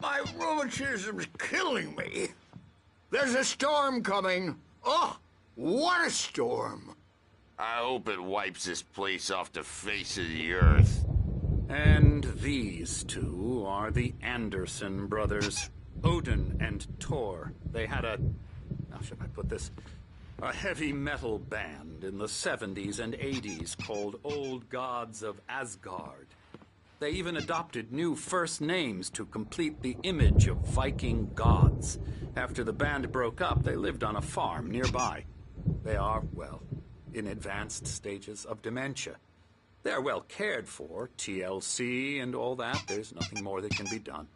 My rheumatism's killing me. There's a storm coming. Oh, what a storm. I hope it wipes this place off the face of the earth. And these two are the Anderson brothers, Odin and Thor. They had how should I put this? A heavy metal band in the 70s and 80s called Old Gods of Asgard. They even adopted new first names to complete the image of Viking gods. After the band broke up, they lived on a farm nearby. They are, well, in advanced stages of dementia. They're well cared for, TLC and all that. There's nothing more that can be done.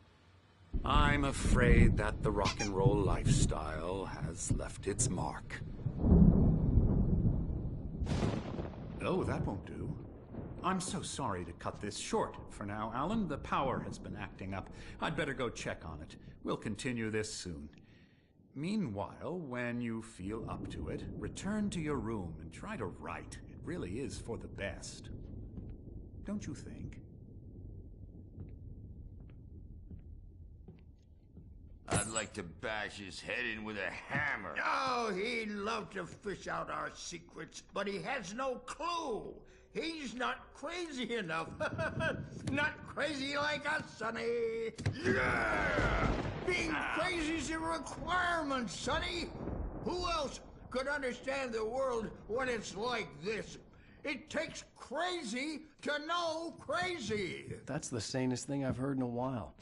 I'm afraid that the rock and roll lifestyle has left its mark. Oh, that won't do. I'm so sorry to cut this short for now, Alan. The power has been acting up. I'd better go check on it. We'll continue this soon. Meanwhile, when you feel up to it, return to your room and try to write. It really is for the best. Don't you think? I'd like to bash his head in with a hammer. Oh, he'd love to fish out our secrets, but he has no clue. He's not crazy enough. Not crazy like us, Sonny. Yeah! Being crazy's a requirement, Sonny. Who else could understand the world when it's like this? It takes crazy to know crazy. That's the sanest thing I've heard in a while.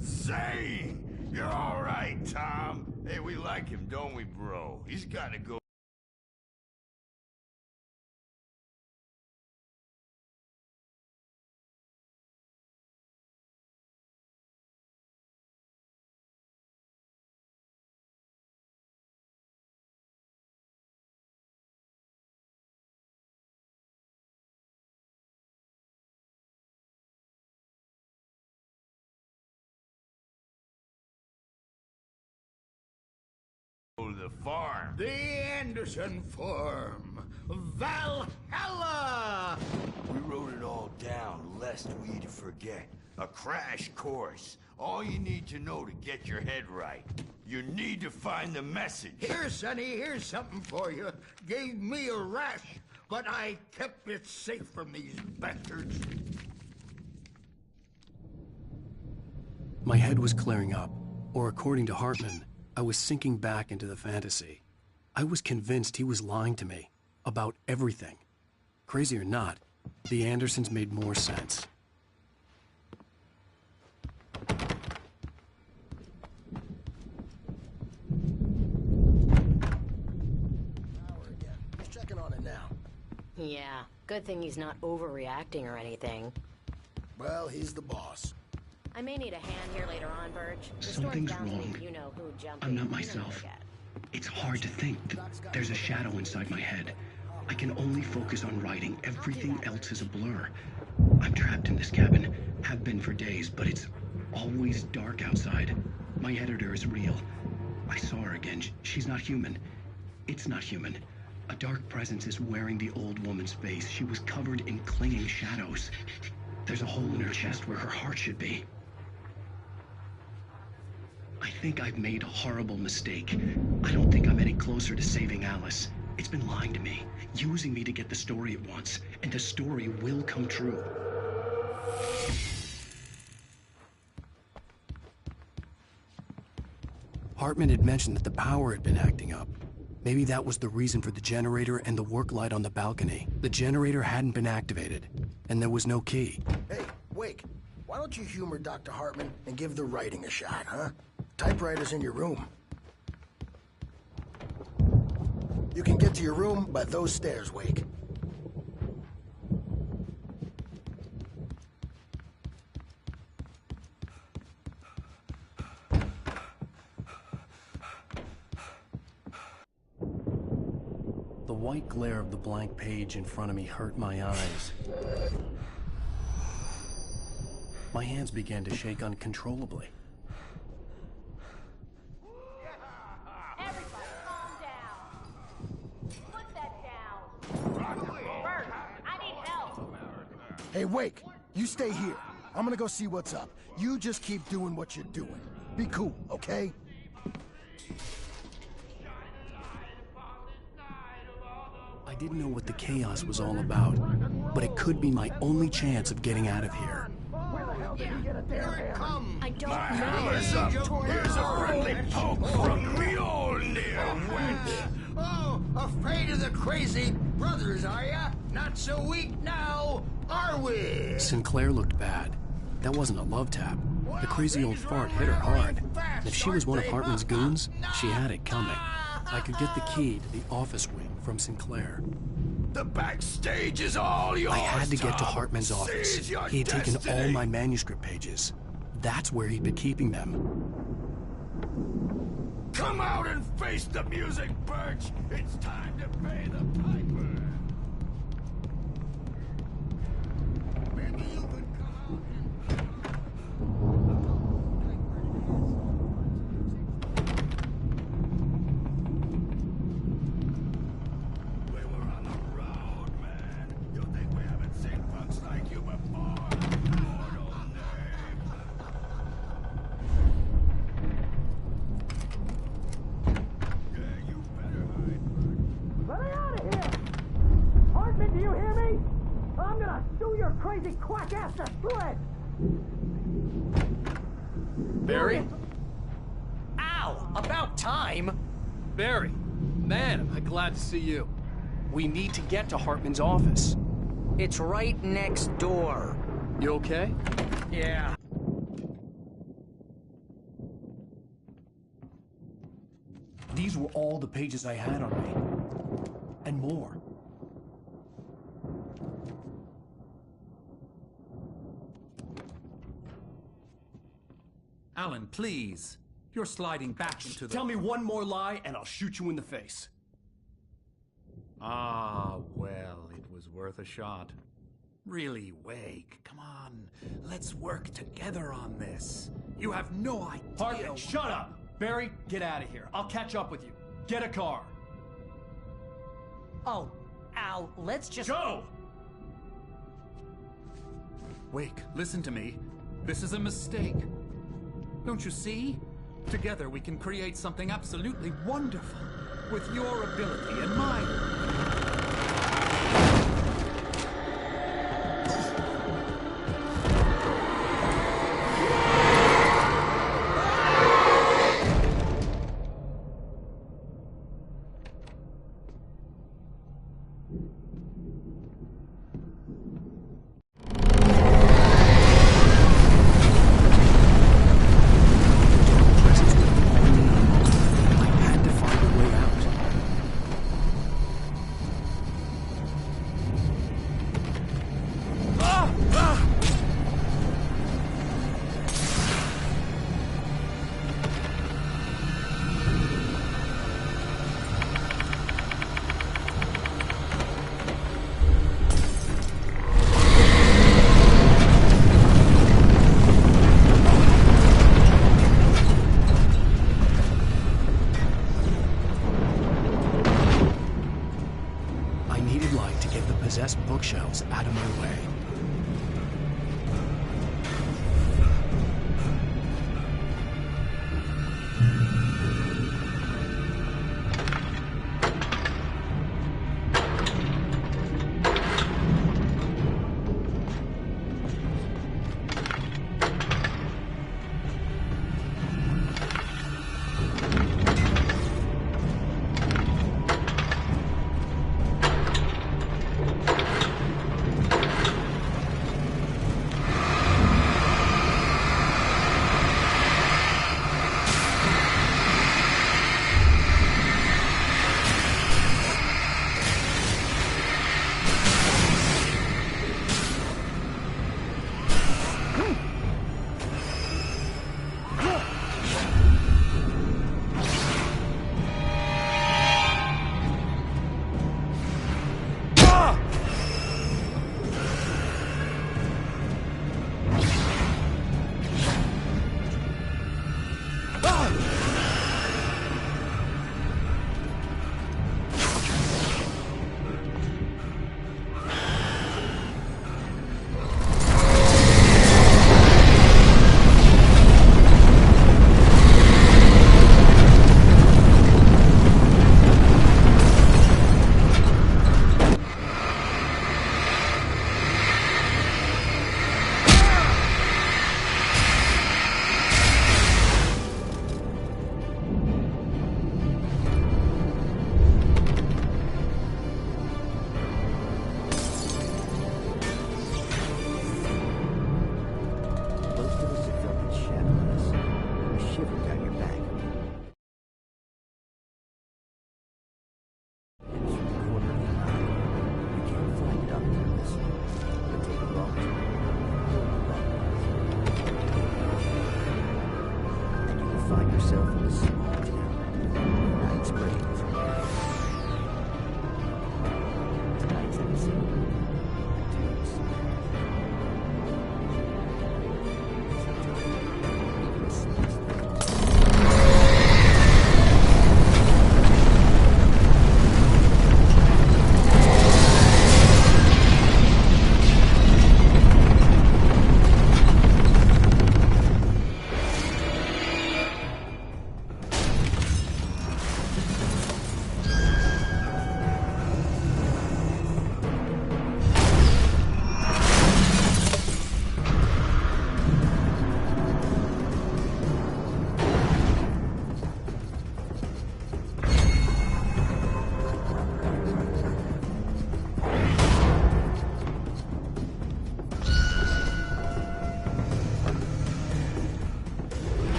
Zane! You're all right, Tom. Hey, we like him, don't we, bro? He's got to go. The farm. The Anderson Farm. Valhalla! We wrote it all down, lest we'd forget. A crash course. All you need to know to get your head right. You need to find the message. Here, Sonny, here's something for you. Gave me a rash, but I kept it safe from these bastards. My head was clearing up, or according to Hartman, I was sinking back into the fantasy. I was convinced he was lying to me about everything. Crazy or not, the Andersons made more sense. He's checking on it now. Yeah, good thing he's not overreacting or anything. Well, he's the boss. I may need a hand here later on, Birch. The Something's story sounds wrong. like you know who jumped I'm in. not You know myself. the cat. It's hard to think. There's a shadow inside my head. I can only focus on writing. Everything else is a blur. I'm trapped in this cabin. Have been for days, but it's always dark outside. My editor is real. I saw her again. She's not human. It's not human. A dark presence is wearing the old woman's face. She was covered in clinging shadows. There's a hole in her chest where her heart should be. I think I've made a horrible mistake. I don't think I'm any closer to saving Alice. It's been lying to me, using me to get the story it wants, and the story will come true. Hartman had mentioned that the power had been acting up. Maybe that was the reason for the generator and the work light on the balcony. The generator hadn't been activated, and there was no key. Hey, Wake, why don't you humor Dr. Hartman and give the writing a shot, huh? Typewriter's in your room. You can get to your room by those stairs, Wake. The white glare of the blank page in front of me hurt my eyes. My hands began to shake uncontrollably. Everybody calm down. Put that down. Bert, I need help. Hey, Wake, you stay here. I'm gonna go see what's up. You just keep doing what you're doing. Be cool, okay? I didn't know what the chaos was all about, but it could be my only chance of getting out of here. Here it comes. I don't Hammer's know. up. Here's a friendly poke from Mjolnir, wench. Oh, afraid of the crazy brothers, are ya? Not so weak now, are we? Sinclair looked bad. That wasn't a love tap. The crazy old fart hit her hard. And if she was one of Hartman's goons, she had it coming. I could get the key to the office wing from Sinclair. The backstage is all yours, I had to get to Tom. Hartman's office. Seize your He had taken all destiny. my manuscript pages. That's where he'd been keeping them. Come out and face the music, Birch. It's time to pay the piper. Maybe you could come out We were on the road, man. You think we haven't seen punks like you before? Mortal name. Yeah, you better hide, Birch. Let me out of here! Hartman, do you hear me? I'm gonna sew your crazy quack ass to shreds! Barry? Ow! About time! Barry! Man, am I glad to see you. We need to get to Hartman's office. It's right next door. You okay? Yeah. These were all the pages I had on me. And more. Alan, please. You're sliding back into the... Tell me one more lie and I'll shoot you in the face. Ah, well, it was worth a shot. Really, Wake, come on. Let's work together on this. You have no idea... Hartman, shut up! Barry, get out of here. I'll catch up with you. Get a car. Oh, Al, let's just... Go! Wake, listen to me. This is a mistake. Don't you see? Together we can create something absolutely wonderful. With your ability and mine. Presence with the only unknown. I had to find a way out. I needed light to get the possessed bookshelves out of my way.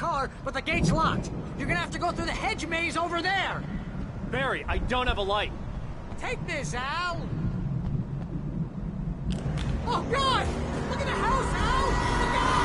car, but the gate's locked. You're gonna have to go through the hedge maze over there. Barry, I don't have a light. Take this, Al. Oh, God! Look at the house, Al! Look out!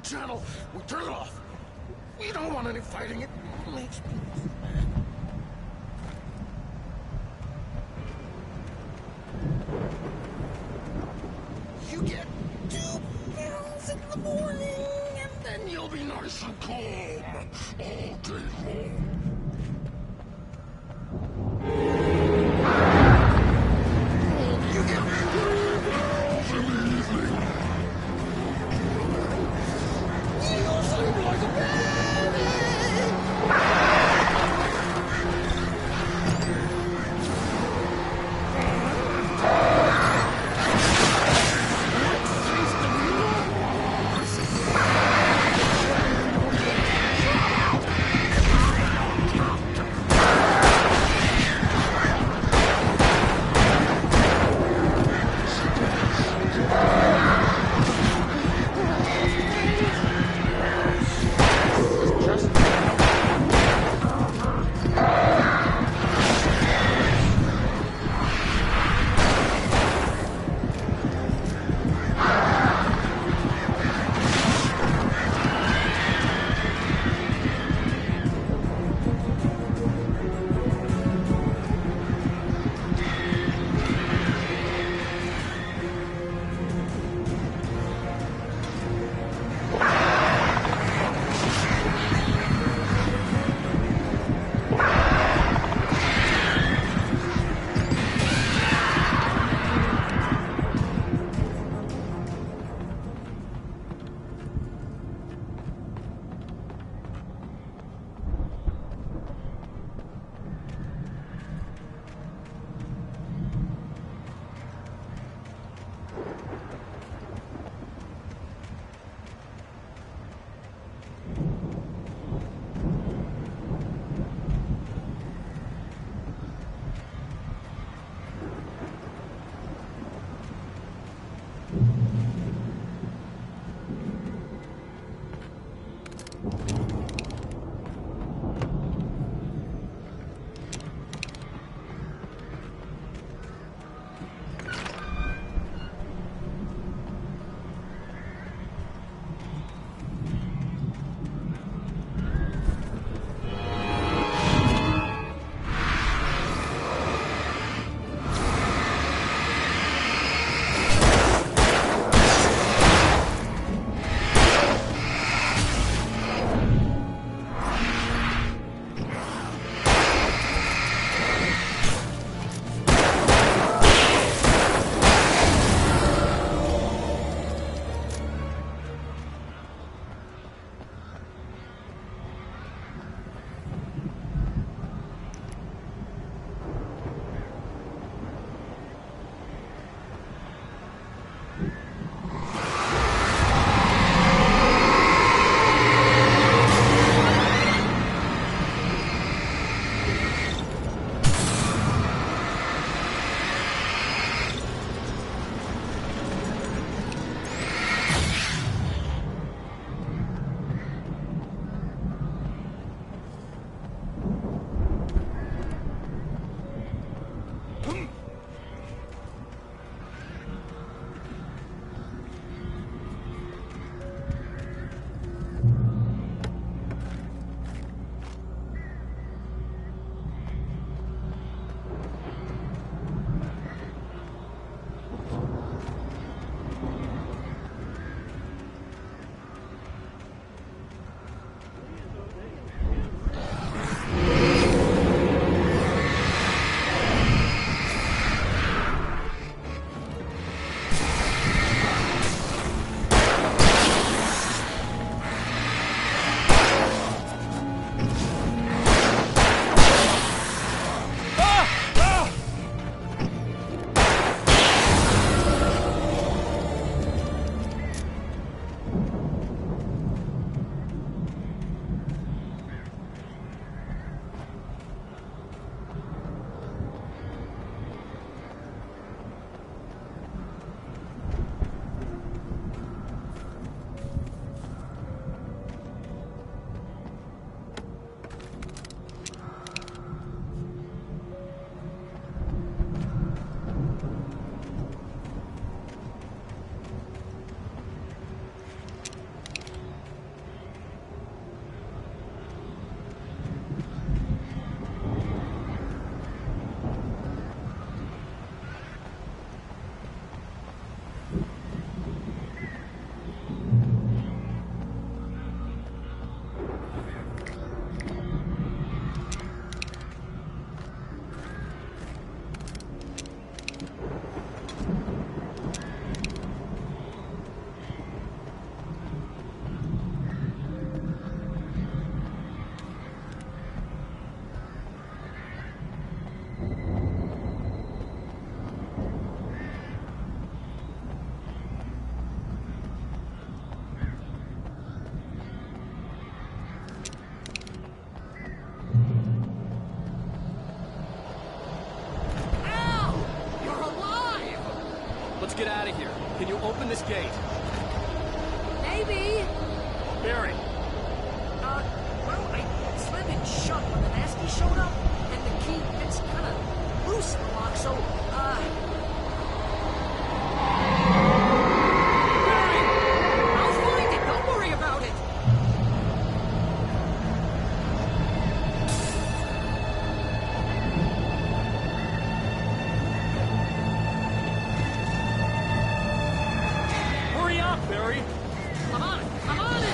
channel. We turn it off. We don't want any fighting. It makes me mad. You get 2 pills in the morning, and then you'll be nice and calm all day long. You get 3 pills in the evening. You sleep like a baby. let's get out of here. Can you open this gate? Maybe. Barry. Well, I slammed it shut when the nasty showed up, and the key, it's kind of loose in the lock, so, Barry! I'll find it, don't worry about it! Hurry up, Barry! I'm on it! I'm on it!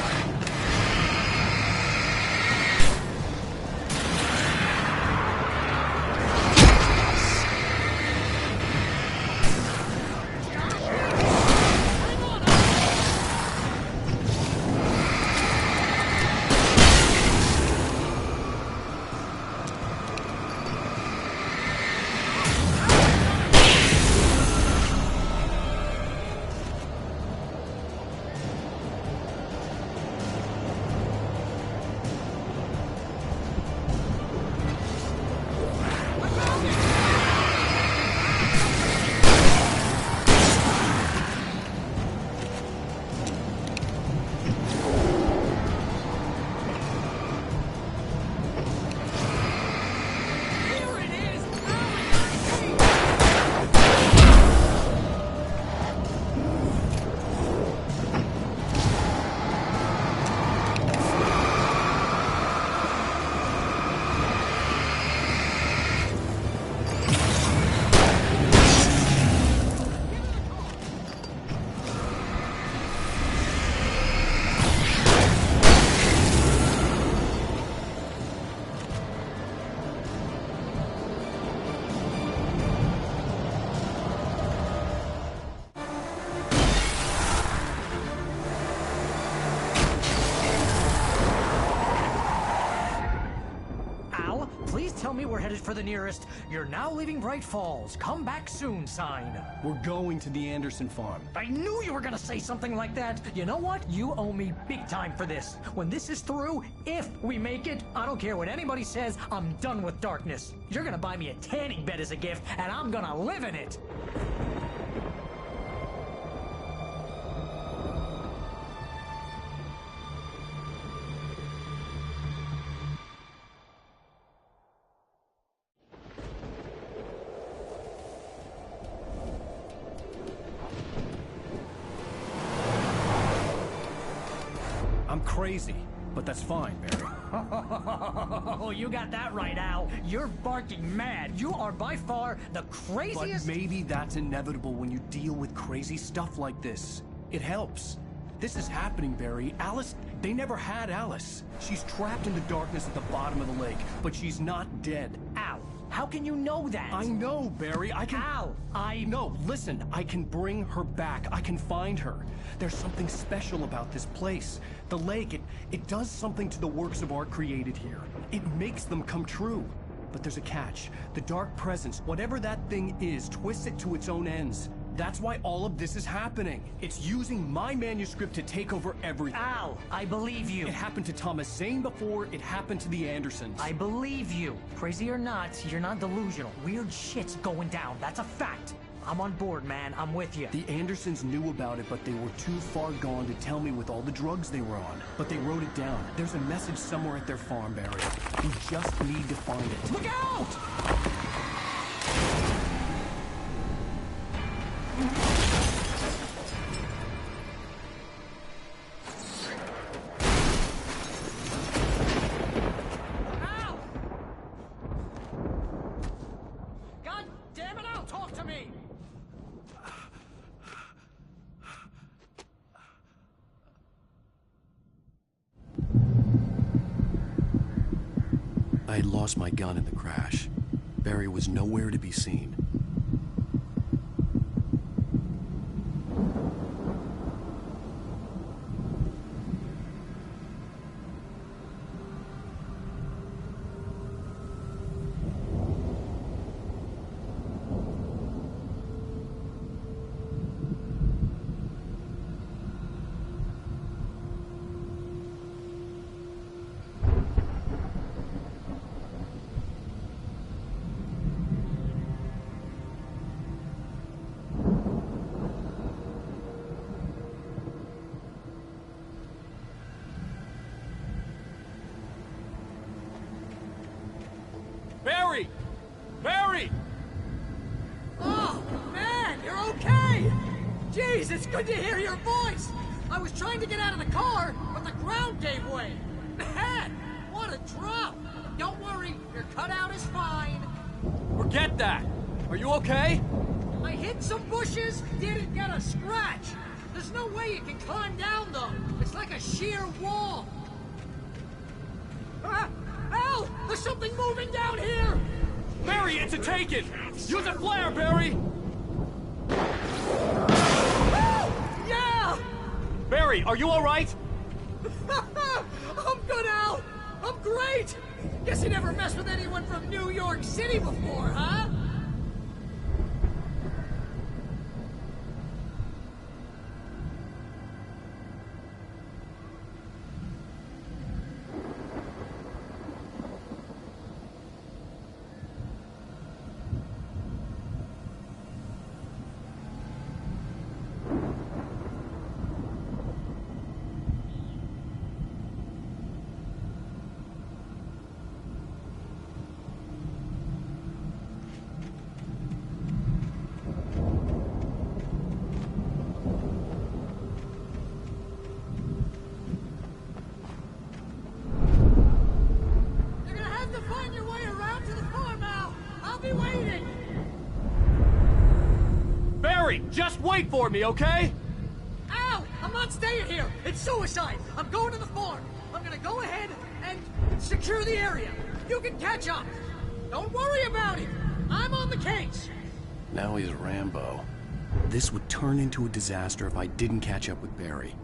Please tell me we're headed for the nearest "You're now leaving Bright Falls. Come back soon" sign. We're going to the Anderson farm. I knew you were gonna say something like that. You know what? You owe me big time for this. When this is through, if we make it, I don't care what anybody says, I'm done with darkness. You're gonna buy me a tanning bed as a gift, and I'm gonna live in it. I'm crazy, but that's fine, Barry. Oh, you got that right, Al. You're barking mad. You are by far the craziest... But maybe that's inevitable when you deal with crazy stuff like this. It helps. This is happening, Barry. Alice, they never had Alice. She's trapped in the darkness at the bottom of the lake, but she's not dead. Al, how can you know that? I know, Barry. I can... Al, No, listen. I can bring her back. I can find her. There's something special about this place. The lake, it does something to the works of art created here. It makes them come true. But there's a catch. The dark presence, whatever that thing is, twists it to its own ends. That's why all of this is happening. It's using my manuscript to take over everything. Al, I believe you. It happened to Thomas Zane before, it happened to the Andersons. I believe you. Crazy or not, you're not delusional. Weird shit's going down. That's a fact. I'm on board, man. I'm with you. The Andersons knew about it, but they were too far gone to tell me with all the drugs they were on. But they wrote it down. There's a message somewhere at their farm, Barry. We just need to find it. Look out! Al! God damn it, Al, talk to me! I had lost my gun in the crash. Barry was nowhere to be seen. Jeez, it's good to hear your voice! I was trying to get out of the car, but the ground gave way. Man, what a drop! Don't worry, your cutout is fine. Forget that! Are you okay? I hit some bushes, didn't get a scratch. There's no way you can climb down, though. It's like a sheer wall. Ah! Al! There's something moving down here! Barry, it's a take-it! Use a flare, Barry! Yeah! Barry, are you alright? I'm good, Al! I'm great! Guess you never messed with anyone from New York City before, huh? Just wait for me, okay? Al! I'm not staying here! It's suicide! I'm going to the farm! I'm gonna go ahead and secure the area! You can catch up! Don't worry about it! I'm on the case! Now he's Rambo. This would turn into a disaster if I didn't catch up with Barry.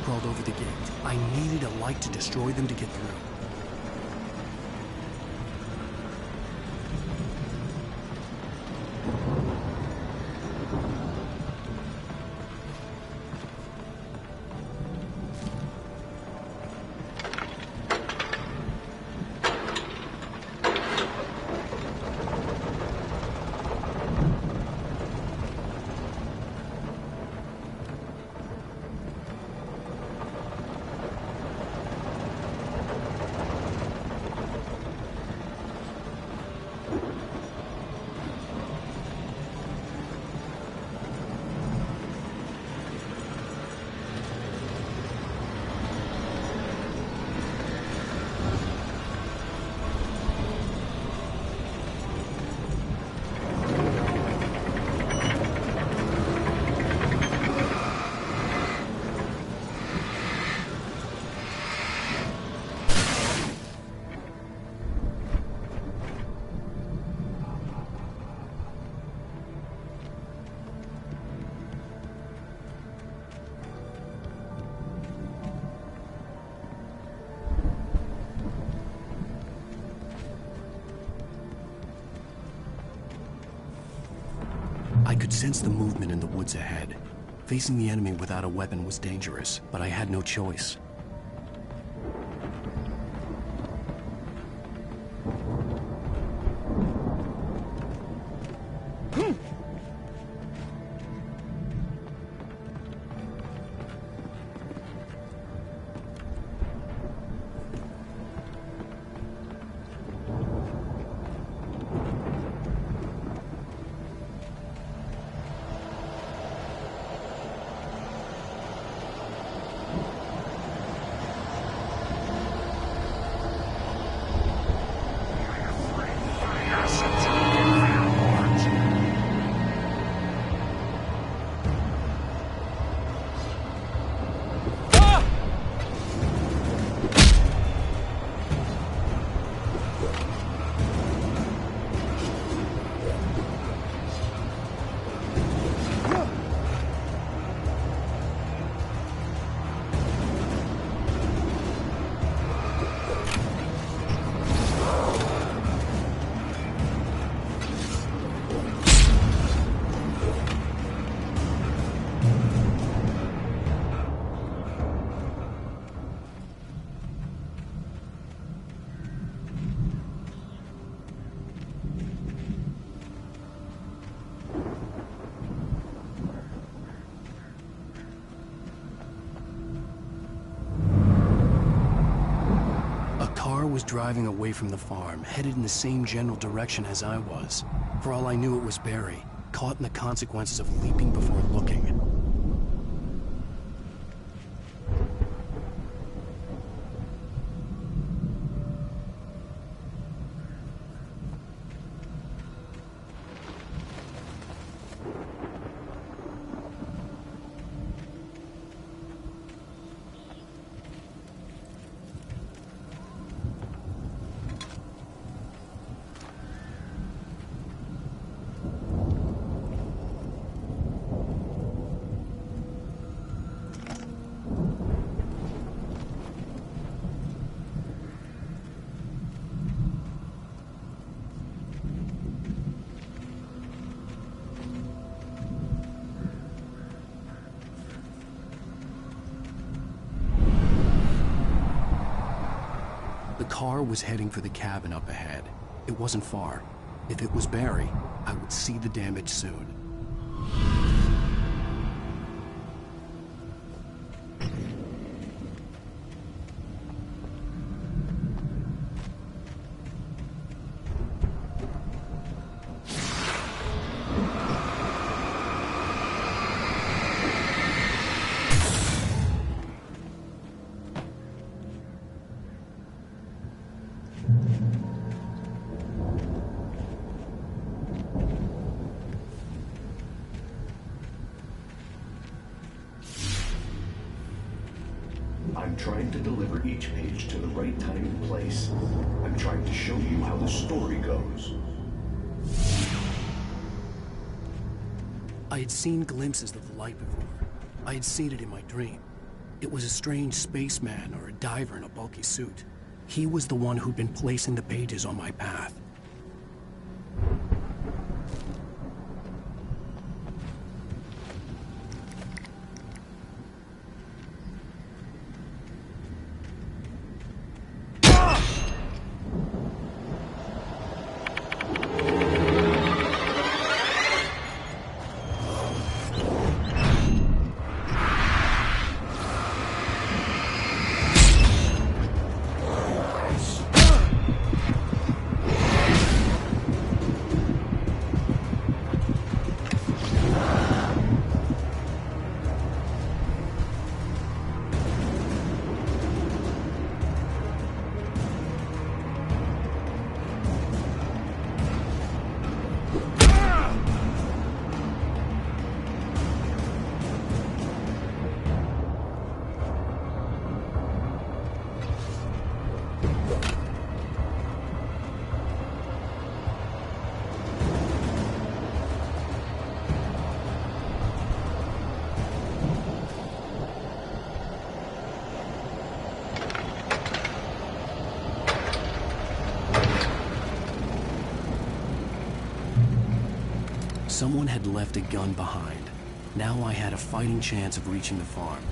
Crawled over the gate. I needed a light to destroy them to get through. could sense the movement in the woods ahead. Facing the enemy without a weapon was dangerous, but I had no choice. Was driving away from the farm, headed in the same general direction as I was. For all I knew, it was Barry, caught in the consequences of leaping before looking. The car was heading for the cabin up ahead. It wasn't far. If it was Barry, I would see the damage soon. I'm trying to deliver each page to the right time and place. I'm trying to show you how the story goes. I had seen glimpses of the light before. I had seen it in my dream. It was a strange spaceman or a diver in a bulky suit. He was the one who'd been placing the pages on my path. Someone had left a gun behind. Now I had a fighting chance of reaching the farm.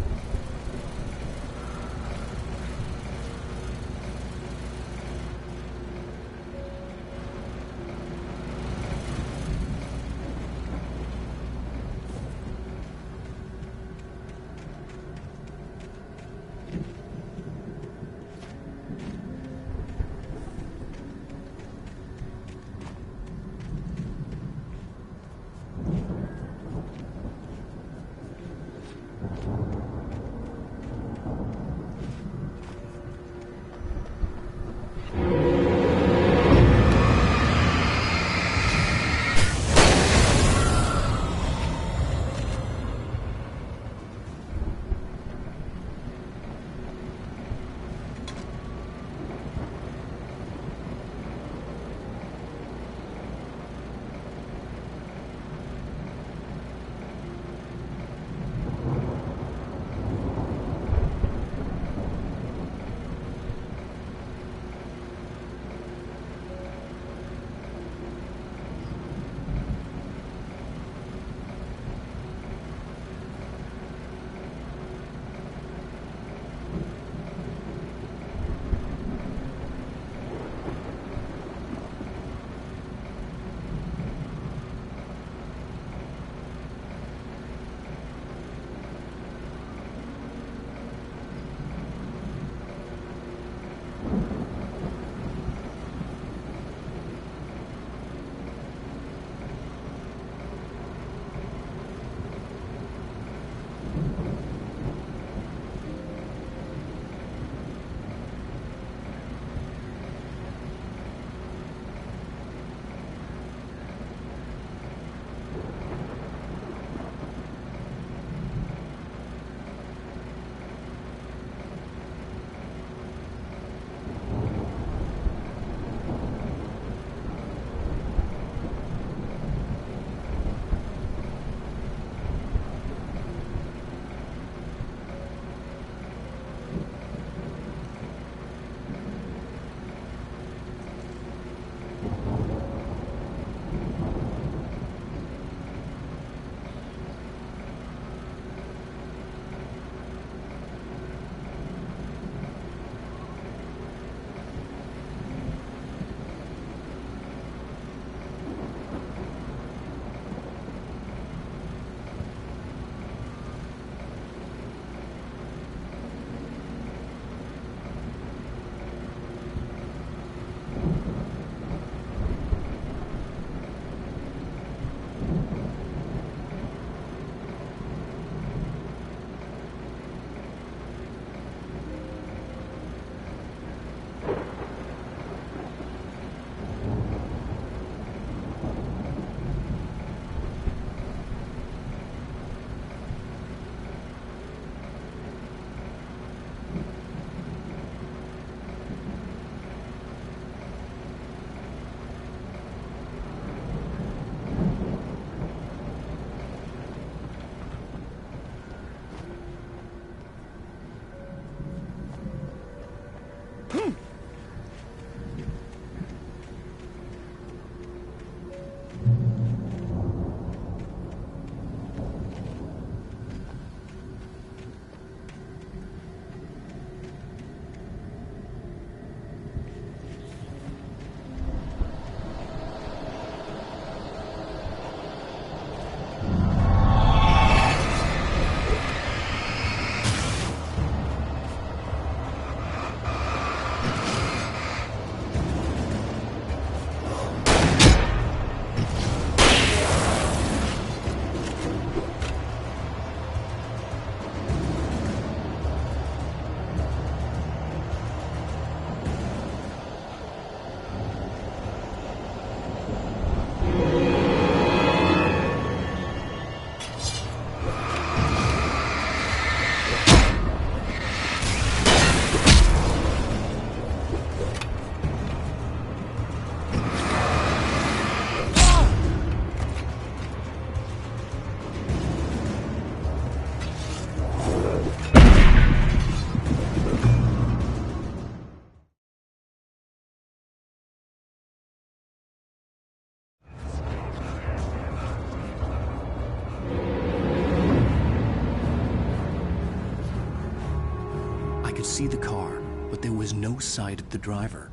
could see the car, but there was no sight of the driver.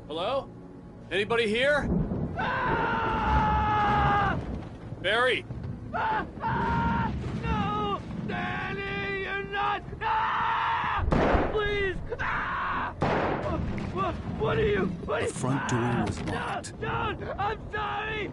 Hello? Anybody here? Barry! No! Danny, you're not! Please! What are you? The front door was locked. Don't! I'm sorry!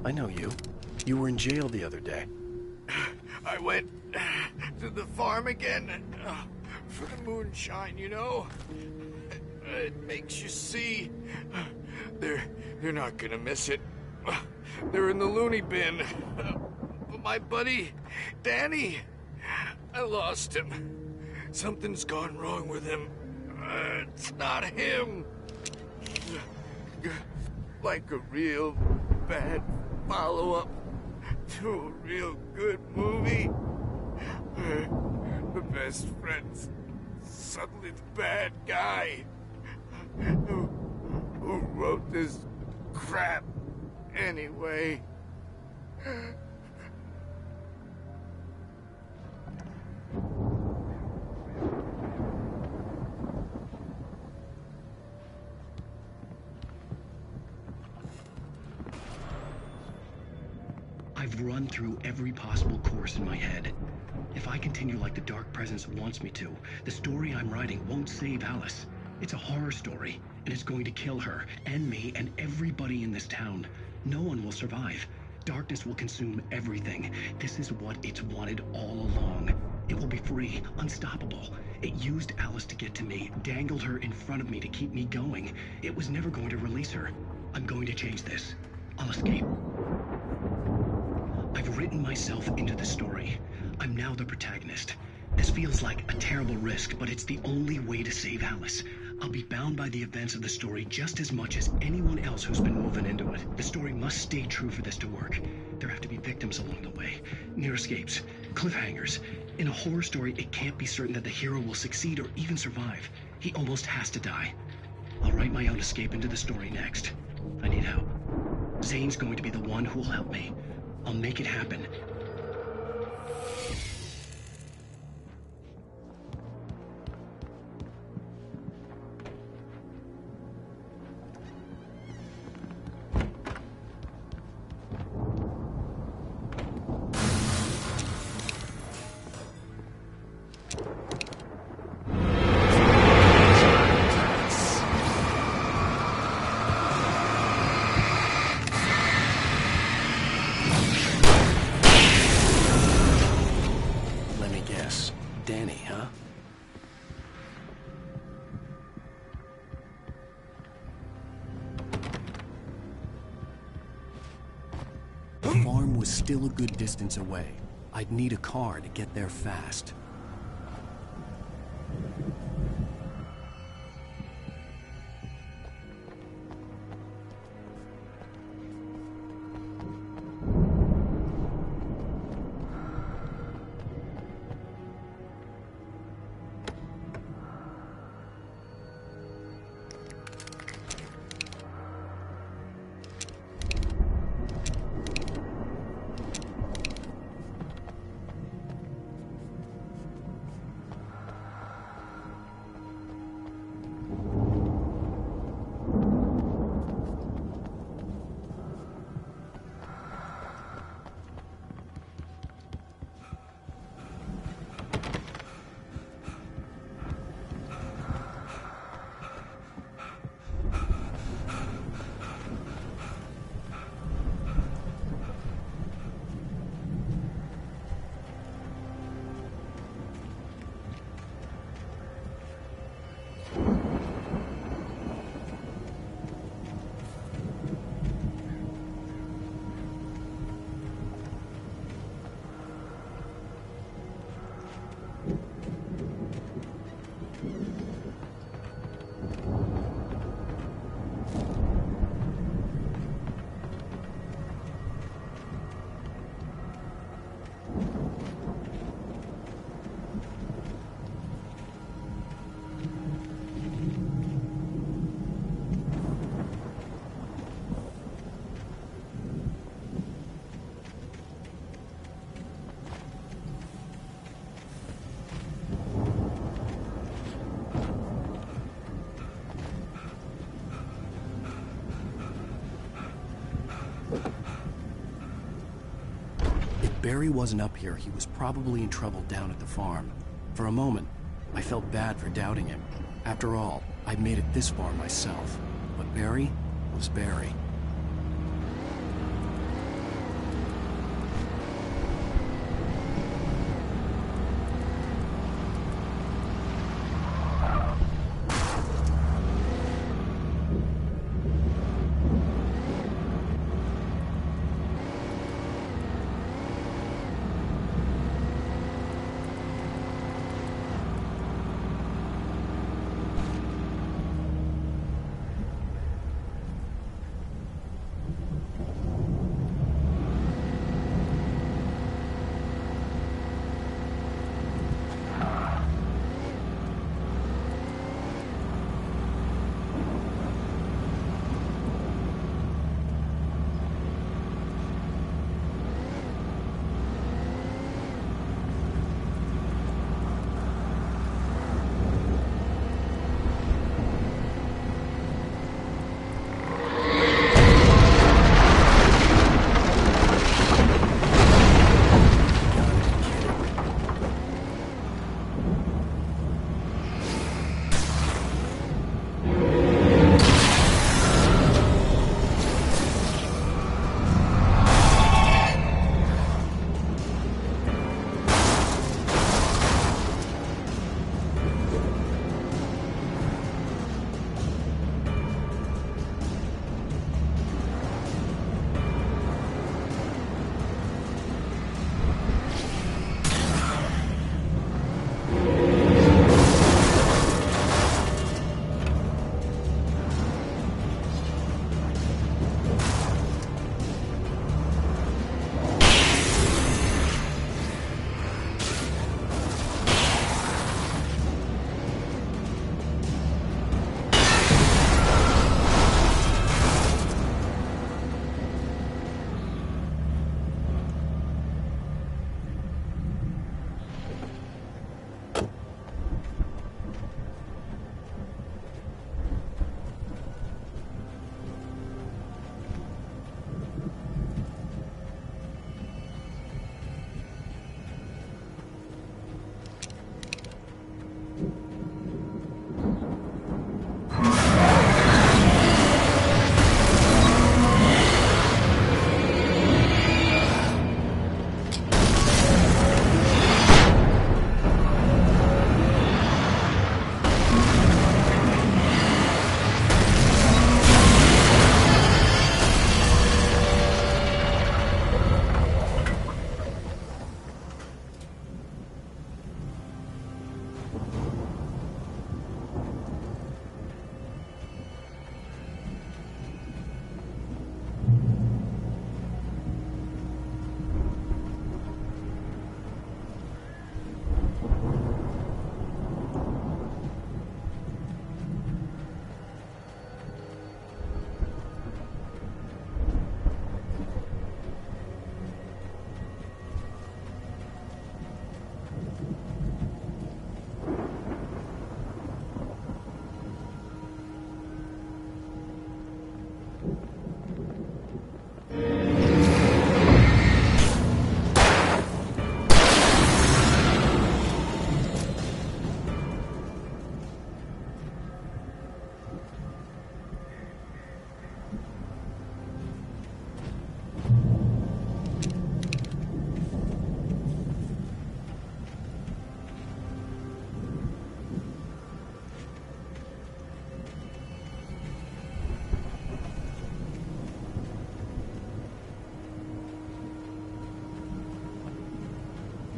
I know you. You were in jail the other day. I went to the farm again for the moonshine, you know? It makes you see. They're not gonna miss it. They're in the loony bin. But my buddy, Danny, I lost him. Something's gone wrong with him. It's not him. Like a real bad follow-up to a real good movie. The best friend's suddenly the bad guy. Who wrote this crap anyway? I've run through every possible course in my head. If I continue like the Dark Presence wants me to, the story I'm writing won't save Alice. It's a horror story, and it's going to kill her, and me, and everybody in this town. No one will survive. Darkness will consume everything. This is what it's wanted all along. It will be free, unstoppable. It used Alice to get to me, dangled her in front of me to keep me going. It was never going to release her. I'm going to change this. I'll escape. I've written myself into the story. I'm now the protagonist. This feels like a terrible risk, but it's the only way to save Alice. I'll be bound by the events of the story just as much as anyone else who's been woven into it. The story must stay true for this to work. There have to be victims along the way, near escapes, cliffhangers. In a horror story, it can't be certain that the hero will succeed or even survive. He almost has to die. I'll write my own escape into the story next. I need help. Zane's going to be the one who will help me. I'll make it happen. Danny, huh? The farm was still a good distance away. I'd need a car to get there fast. Barry wasn't up here, he was probably in trouble down at the farm. For a moment, I felt bad for doubting him. After all, I'd made it this far myself. But Barry was Barry.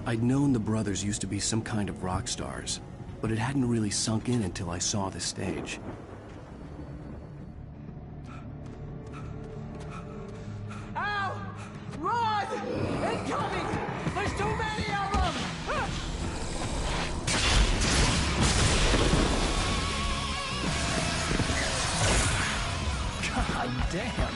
I'd known the brothers used to be some kind of rock stars, but it hadn't really sunk in until I saw the stage. Al! Run! Incoming! There's too many of them! God damn.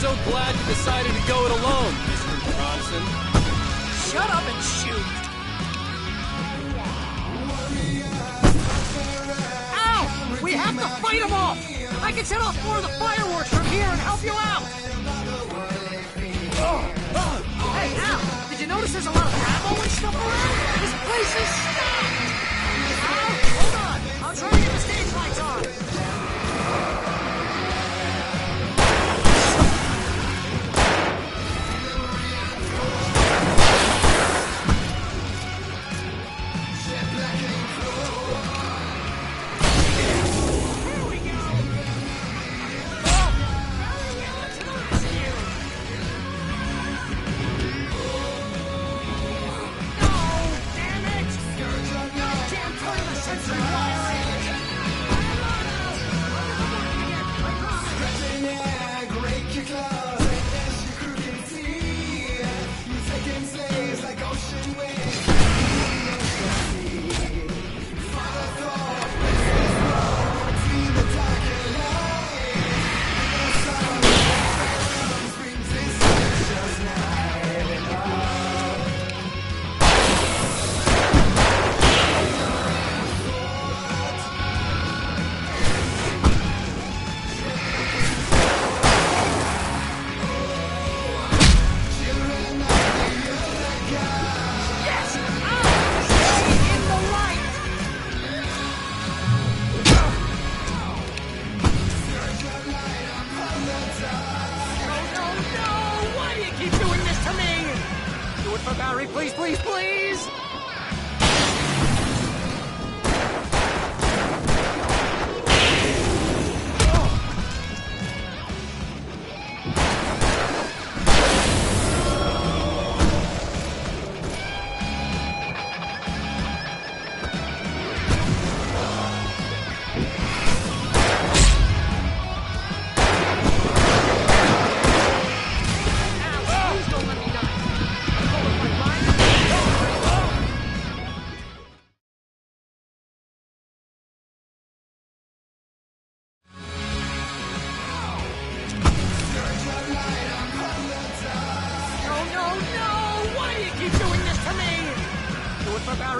So glad you decided to go it alone, Mr. Bronson. Shut up and shoot! Ow! We have to fight them off! I can set off more of the fireworks from here and help you out! Hey, Al, did you notice there's a lot of ammo and stuff around? This place is stocked! Al, hold on! I'm trying to get the stage lights on! Please, please, please!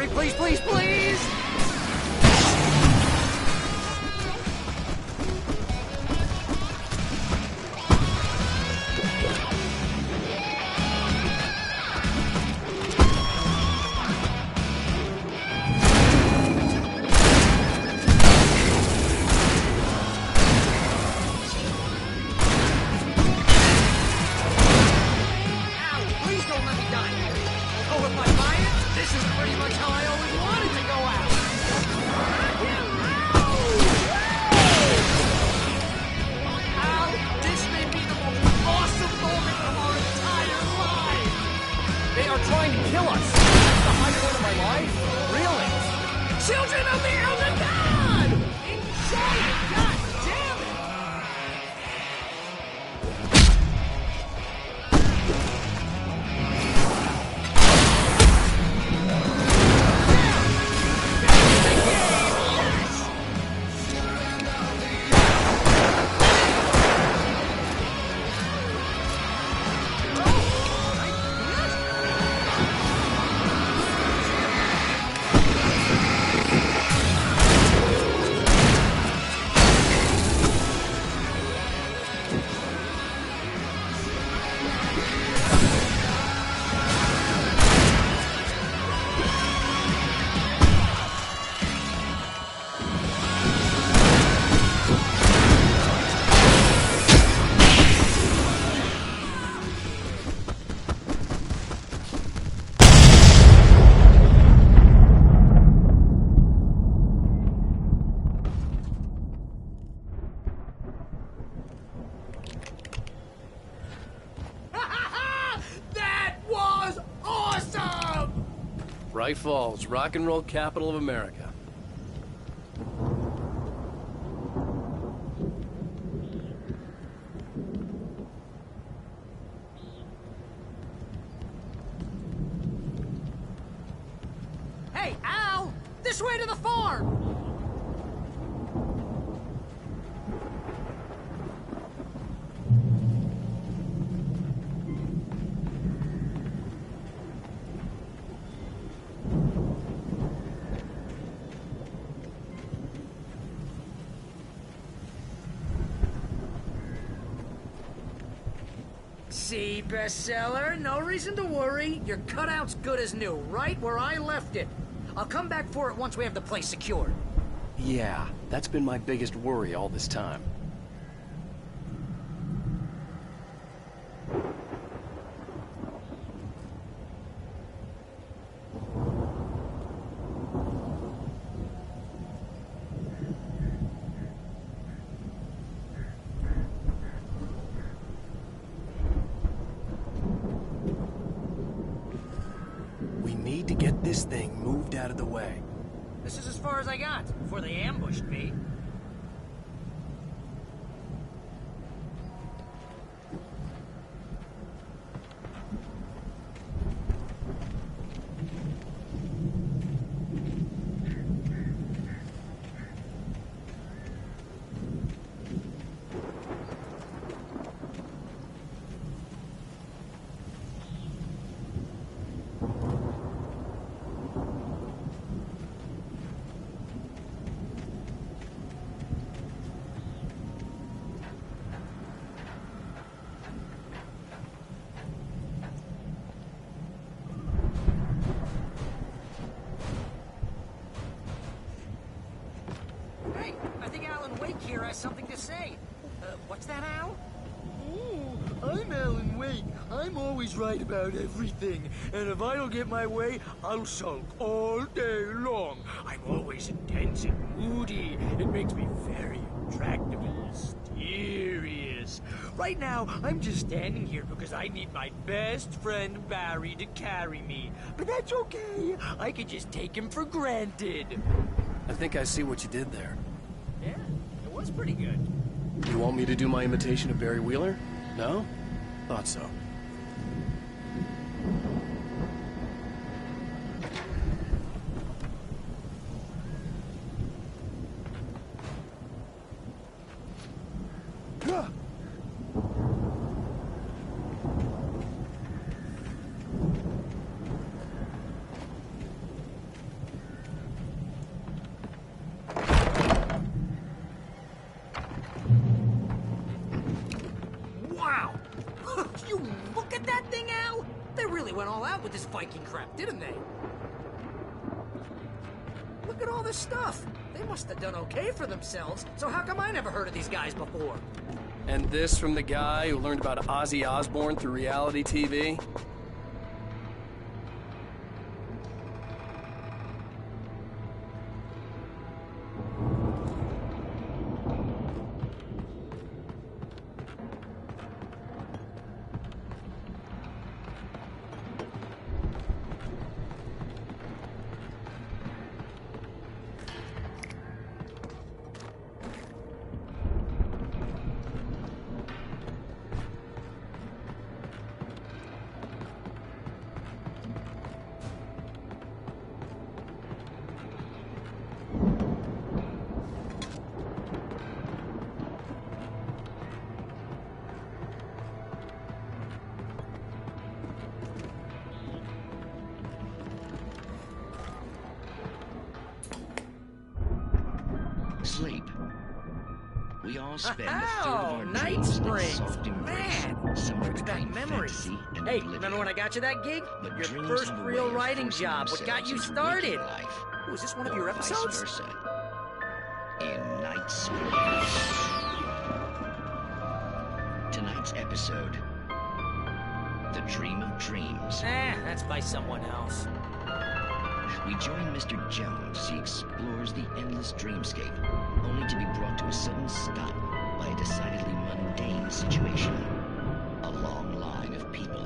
Please, please, please! Children of the Elder God! Enjoy it! God damn it! Bright Falls, rock and roll capital of America. Hey, Al! This way to the farm! See, bestseller, no reason to worry. Your cutout's good as new, right where I left it. I'll come back for it once we have the place secured. Yeah, that's been my biggest worry all this time. This thing moved out of the way. This is as far as I got before they ambushed me. Here has something to say. What's that, Al? Oh, I'm Alan Wake. I'm always right about everything. And if I don't get my way, I'll sulk all day long. I'm always intense and moody. It makes me very attractive and mysterious. Right now, I'm just standing here because I need my best friend Barry to carry me. But that's okay. I could just take him for granted. I think I see what you did there. Yeah. Was pretty good. You want me to do my imitation of Barry Wheeler? No? Thought so. With this Viking crap, didn't they? Look at all this stuff. They must have done okay for themselves, so how come I never heard of these guys before? And this from the guy who learned about Ozzy Osbourne through reality TV? Sleep. We all spend a third of our Night dreams in Springs. soft embrace, Man, somewhere brings between back memories. fantasy and Hey, oblivion. remember when I got you that gig? But Your dreams first have a real way of writing forcing job. What got themselves you into started? waking life, Was this one of or your vice episodes? versa. In Night Springs. Tonight's episode, The Dream of Dreams. That's by someone else. We join Mr. Jones as he explores the endless dreamscape, only to be brought to a sudden stop by a decidedly mundane situation. A long line of people.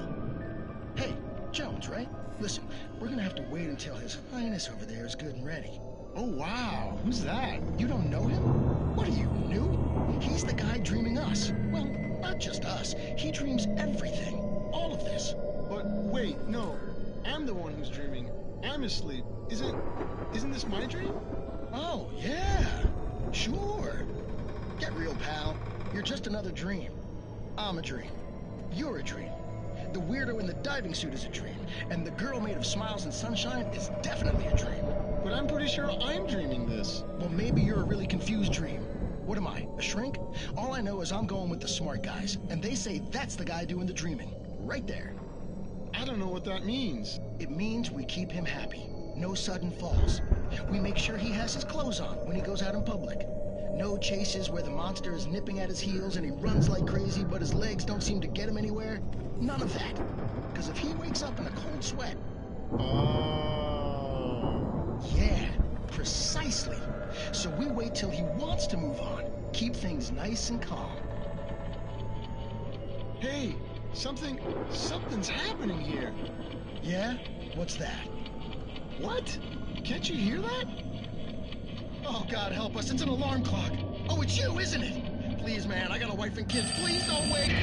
Hey, Jones, right? Listen, we're gonna have to wait until His Highness over there is good and ready. Oh, wow. Who's that? You don't know him? What are you, new? He's the guy dreaming us. Well, not just us. He dreams everything. All of this. But wait, no. I'm the one who's dreaming. I'm asleep. Isn't this my dream? Oh, yeah. Sure. Get real, pal. You're just another dream. I'm a dream. You're a dream. The weirdo in the diving suit is a dream. And the girl made of smiles and sunshine is definitely a dream. But I'm pretty sure I'm dreaming this. Well, maybe you're a really confused dream. What am I, a shrink? All I know is I'm going with the smart guys, and they say that's the guy doing the dreaming. right there. I don't know what that means. It means we keep him happy. No sudden falls. We make sure he has his clothes on when he goes out in public. No chases where the monster is nipping at his heels and he runs like crazy but his legs don't seem to get him anywhere. None of that. Because if he wakes up in a cold sweat... Oh. Yeah, precisely. So we wait till he wants to move on. Keep things nice and calm. Hey, something's happening here. Yeah? What's that? What? Can't you hear that? Oh, God help us, it's an alarm clock. Oh, it's you, isn't it? Please, man, I got a wife and kids. Please don't wake.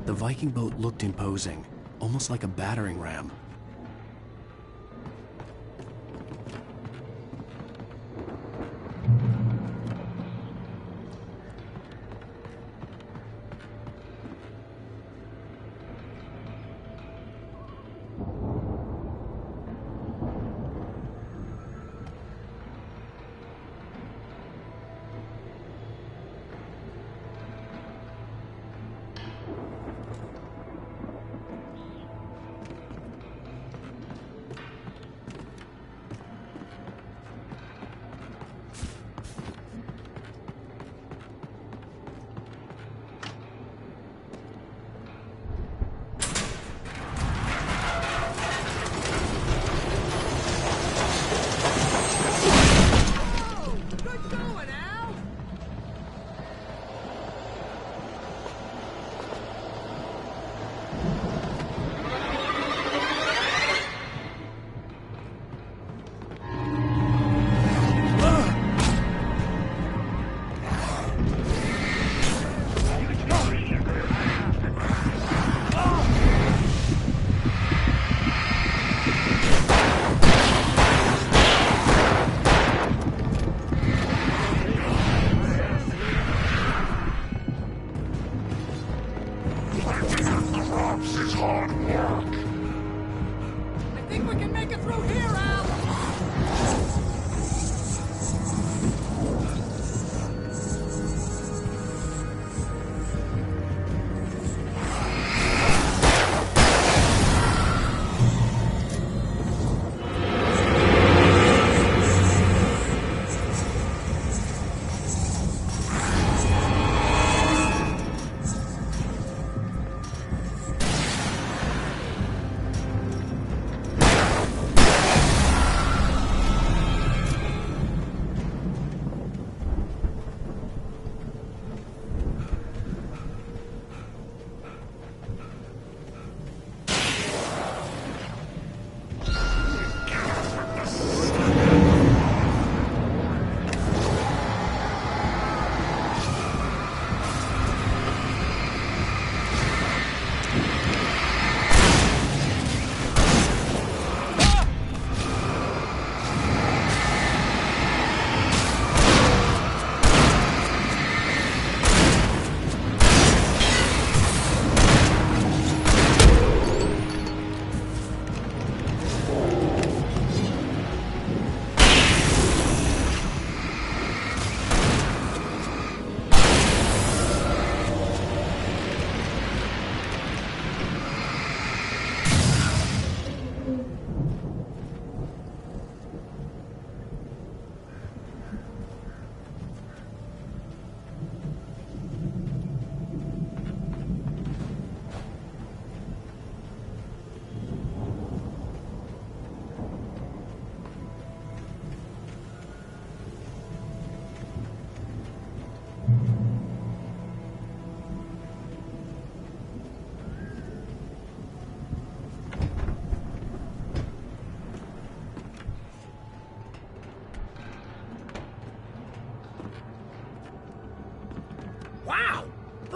The Viking boat looked imposing, almost like a battering ram.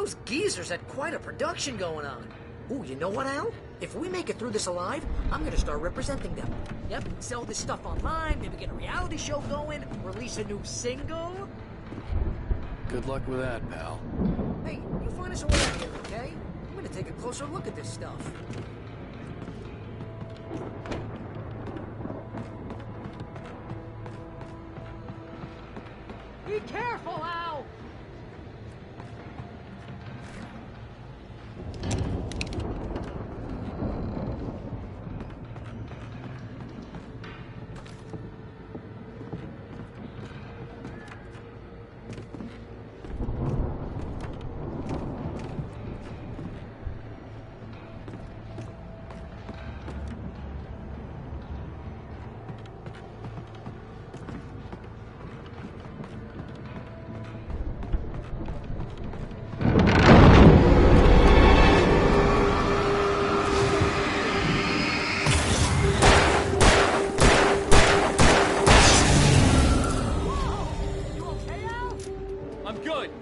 Those geezers had quite a production going on. Ooh, you know what, Al? If we make it through this alive, I'm gonna start representing them. Yep, sell this stuff online, maybe get a reality show going, release a new single. Good luck with that, pal. Hey, you find us a way out here, okay? I'm gonna take a closer look at this stuff. Be careful, Al!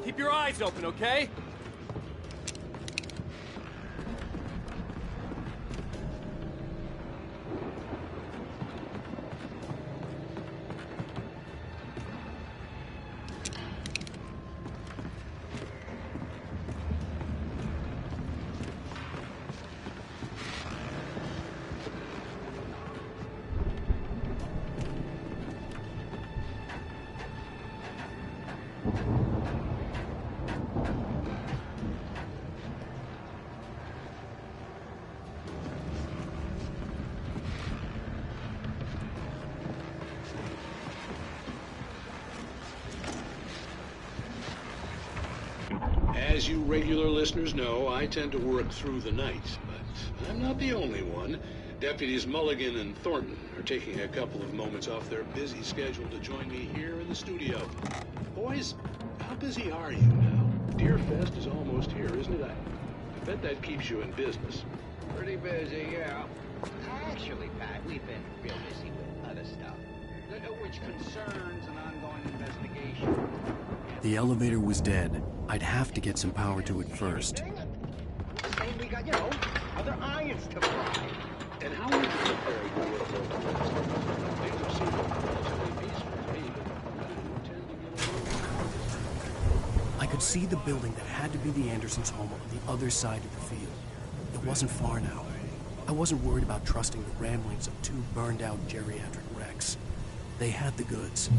Keep your eyes open, okay? As you regular listeners know, I tend to work through the night, but I'm not the only one. Deputies Mulligan and Thornton are taking a couple of moments off their busy schedule to join me here in the studio. Boys, how busy are you now? Deerfest is almost here, isn't it? I bet that keeps you in business. Pretty busy, yeah. Actually, Pat, we've been real busy with other stuff, which concerns an ongoing investigation. The elevator was dead. I'd have to get some power to it first. And we got, you know, other irons to fry. And how would you compare your work over the last things have seemed relatively peaceful to me, but you tend to get a little... I could see the building that had to be the Andersons' home on the other side of the field. It wasn't far now. I wasn't worried about trusting the ramblings of two burned-out geriatric wrecks. They had the goods.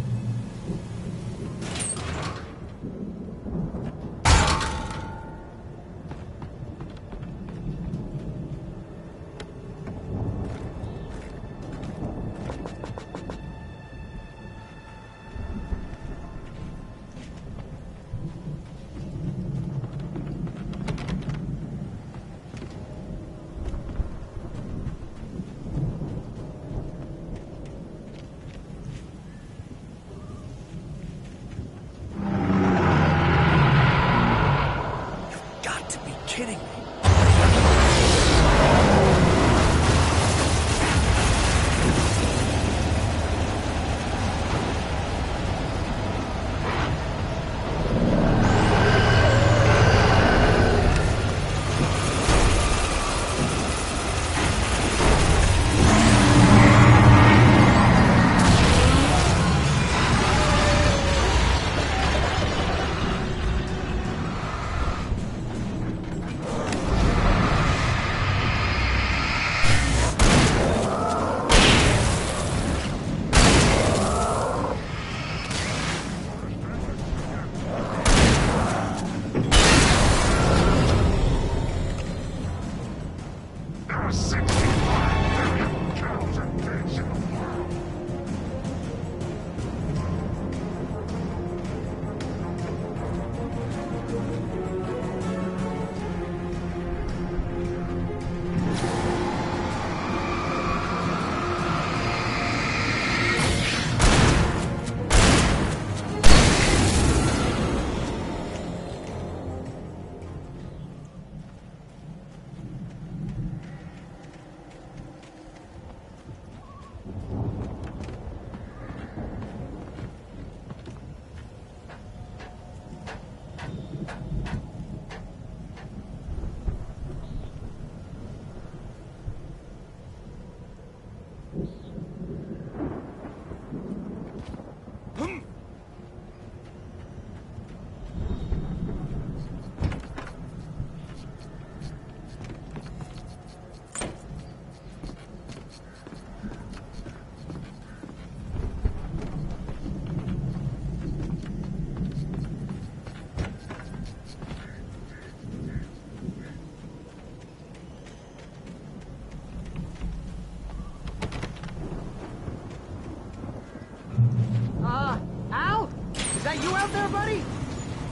out there, buddy?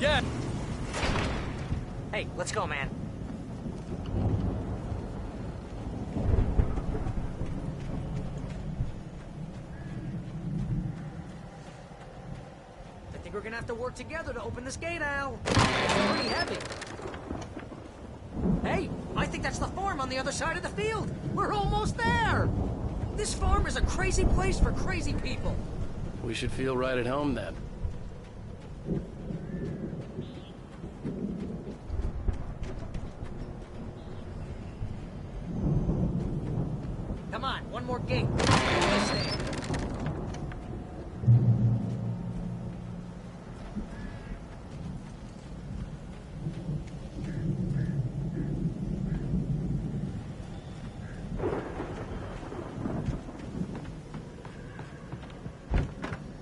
Yeah. Hey, let's go, man. I think we're gonna have to work together to open this gate, Al. It's pretty heavy. Hey, I think that's the farm on the other side of the field. We're almost there. This farm is a crazy place for crazy people. We should feel right at home then. Come on, one more gate. This thing.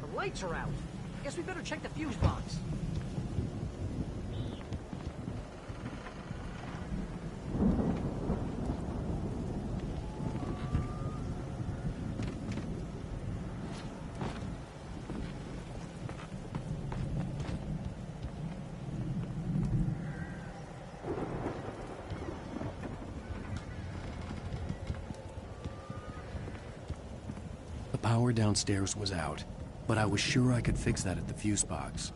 The lights are out. Guess we better check the fuse box. The power downstairs was out, but I was sure I could fix that at the fuse box.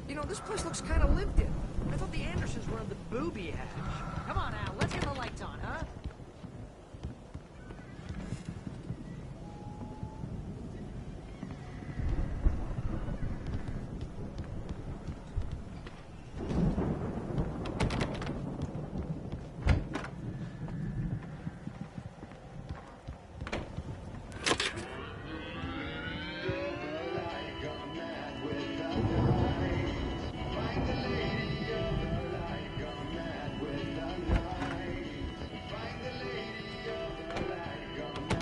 You know, this place looks kind of lived in. I thought the Andersons were on the booby hatch. Come on, Al, let's get the lights on, huh?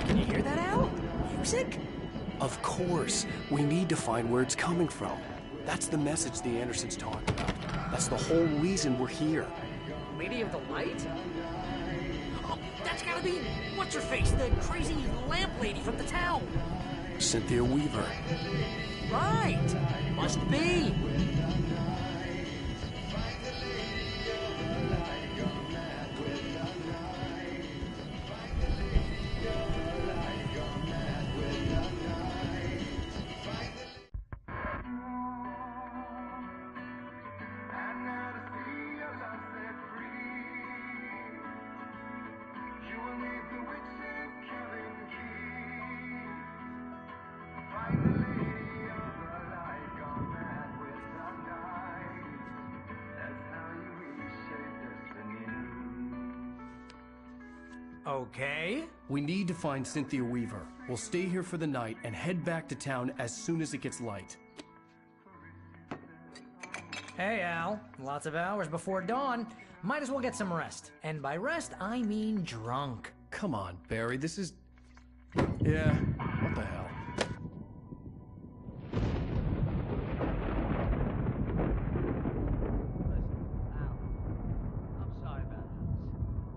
Can you hear that, Al? Music? Of course. We need to find where it's coming from. That's the message the Andersons talked about. That's the whole reason we're here. Lady of the Light? Oh, that's gotta be... What's-her-face? The crazy lamp lady from the town. Cynthia Weaver. Right. Must be. Okay. We need to find Cynthia Weaver. We'll stay here for the night and head back to town as soon as it gets light. Hey, Al. Lots of hours before dawn. Might as well get some rest. And by rest, I mean drunk. Come on, Barry, this is... Yeah, what the hell? I'm sorry about this.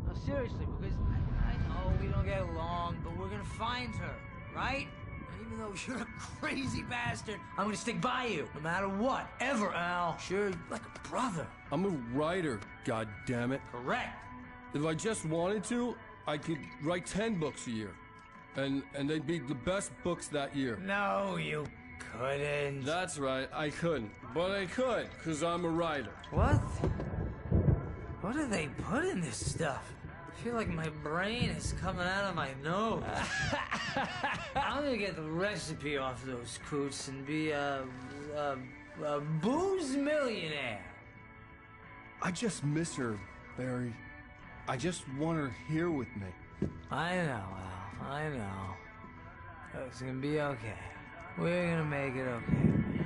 No, seriously, because I know we don't get along, but we're gonna find her, right? And even though you're a crazy bastard, I'm gonna stick by you, no matter what, ever, Al. Sure, like a brother. I'm a writer, goddammit. Correct. If I just wanted to, I could write 10 books a year. And they'd be the best books that year. No, you couldn't. That's right, I couldn't. But I could, because I'm a writer. What? What do they put in this stuff? I feel like my brain is coming out of my nose. I'm gonna get the recipe off those coots and be a booze millionaire. I just miss her, Barry. I just want her here with me. I know, Al. I know. It's gonna be okay. We're gonna make it okay.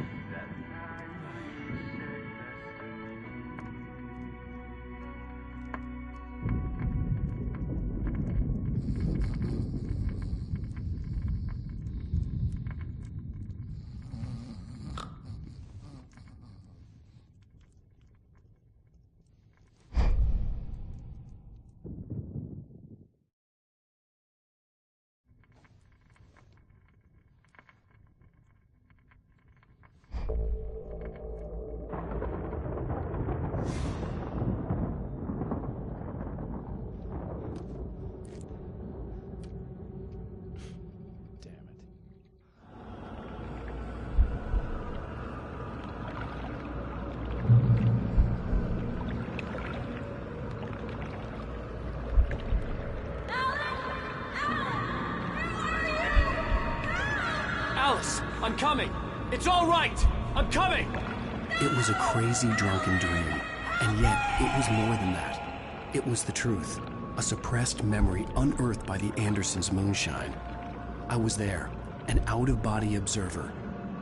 Alice, I'm coming. It's all right. I'm coming. It was a crazy drunken dream, and yet it was more than that. It was the truth, a suppressed memory unearthed by the Andersons' moonshine. I was there, an out-of-body observer.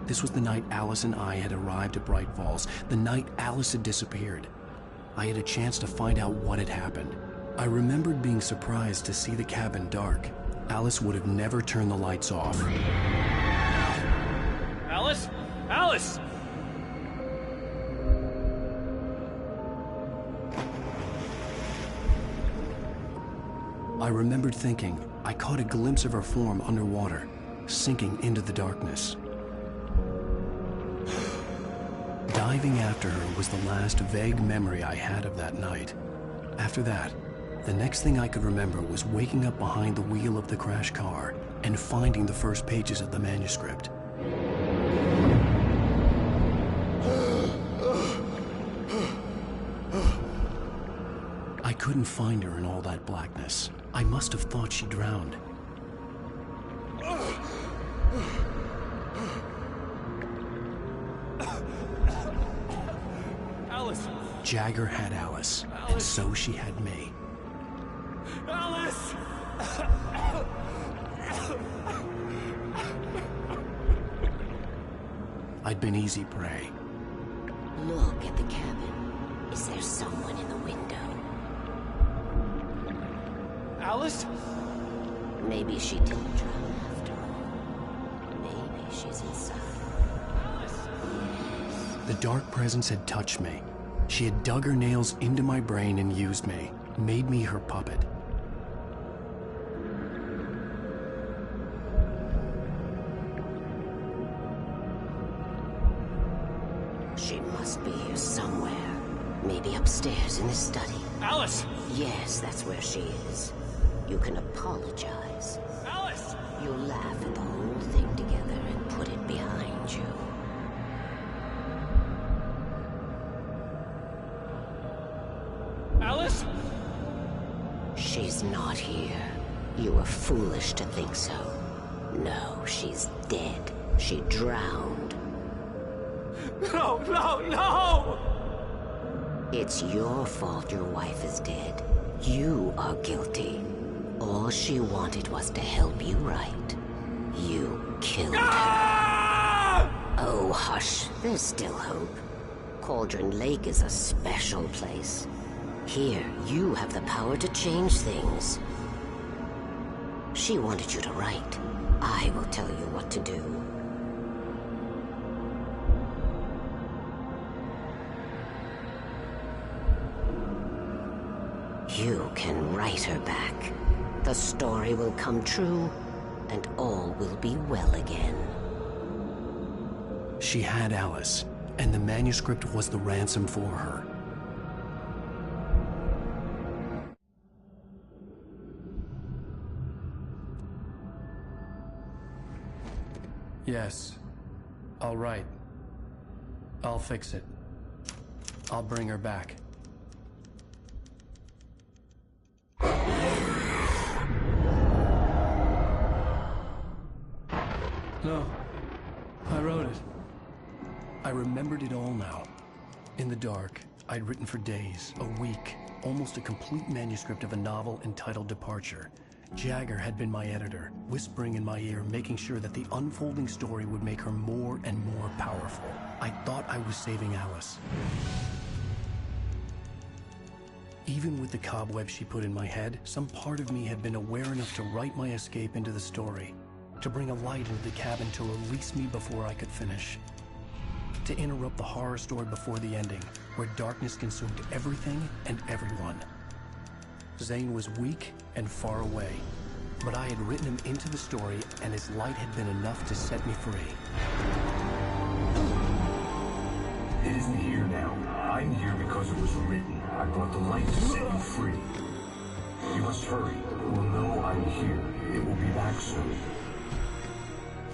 This was the night Alice and I had arrived at Bright Falls, the night Alice had disappeared. I had a chance to find out what had happened. I remembered being surprised to see the cabin dark. Alice would have never turned the lights off. Alice? Alice! I remembered thinking I caught a glimpse of her form underwater, sinking into the darkness. Diving after her was the last vague memory I had of that night. After that, the next thing I could remember was waking up behind the wheel of the crashed car and finding the first pages of the manuscript. I couldn't find her in all that blackness. I must have thought she drowned. Alice! Jagger had Alice, and so she had me. Alice! I'd been easy prey. Look at the cabin. Is there someone in the window? Alice? Maybe she didn't drown after all. Maybe she's inside. The dark presence had touched me. She had dug her nails into my brain and used me, made me her puppet. She must be here somewhere. Maybe upstairs in the study. Alice! Yes, that's where she is. You can apologize. Alice! You'll laugh at the whole thing together and put it behind you. Alice? She's not here. You were foolish to think so. No, she's dead. She drowned. No, no, no! It's your fault your wife is dead. You are guilty. All she wanted was to help you right. You killed her. Oh, hush. There's still hope. Cauldron Lake is a special place. Here, you have the power to change things. She wanted you to write. I will tell you what to do. You can write her back. The story will come true, and all will be well again. She had Alice, and the manuscript was the ransom for her. Yes. All right. I'll fix it. I'll bring her back. No. I wrote it. I remembered it all now. In the dark, I'd written for days, a week, almost a complete manuscript of a novel entitled Departure. Jagger had been my editor, whispering in my ear, making sure that the unfolding story would make her more and more powerful. I thought I was saving Alice. Even with the cobwebs she put in my head, some part of me had been aware enough to write my escape into the story, to bring a light into the cabin to release me before I could finish, to interrupt the horror story before the ending, where darkness consumed everything and everyone. Zane was weak and far away, but I had written him into the story, and his light had been enough to set me free. It isn't here now. I'm here because it was written. I brought the light to set you free. You must hurry. It will know I'm here. It will be back soon.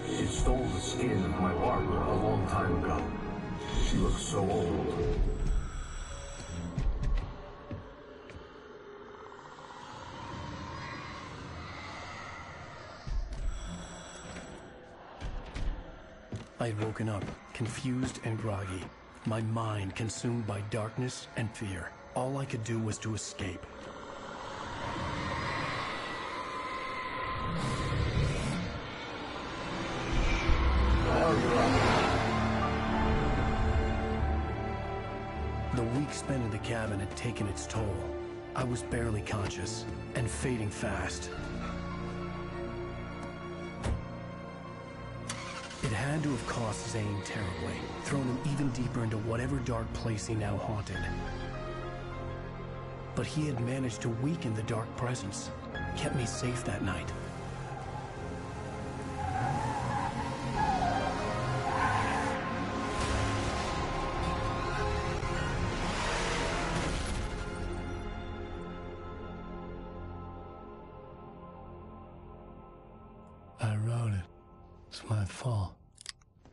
It stole the skin of my Barbara a long time ago. She looks so old. I had woken up, confused and groggy, my mind consumed by darkness and fear. All I could do was to escape. The week spent in the cabin had taken its toll. I was barely conscious, and fading fast. It had to have cost Zane terribly, thrown him even deeper into whatever dark place he now haunted. But he had managed to weaken the dark presence, kept me safe that night. I wrote it. It's my fault.